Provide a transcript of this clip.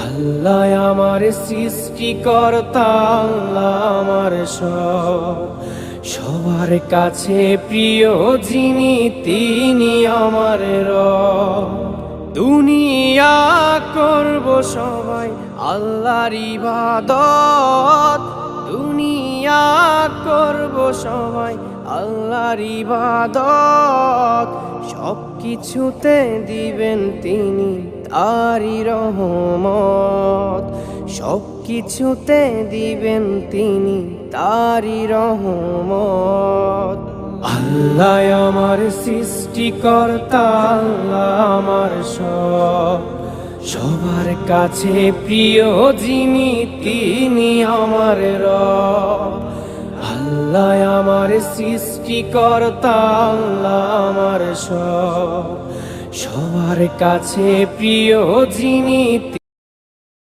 আল্লাহ আমার সৃষ্টিকর্তা, আল্লাহ আমার সব, সবার কাছে প্রিয় যিনি তিনি আমার রব। দুনিয়া করব সবাই আল্লাহর ইবাদত, দুনিয়া করব সবাই আল্লাহর ইবাদত, সব কিছুতে দিবেন তিনি তারি রহমত, সব কিছুতে দিবেন তিনি তারি রহমত। আল্লাহ আমার সৃষ্টিকর্তা, আল্লাহ আমার সব, সবার কাছে প্রিয় যিনি তিনি আমার রব। আল্লাহ আমার সৃষ্টিকর্তা, আল্লাহ আমার সব, সবার কাছে প্রিয় যিনি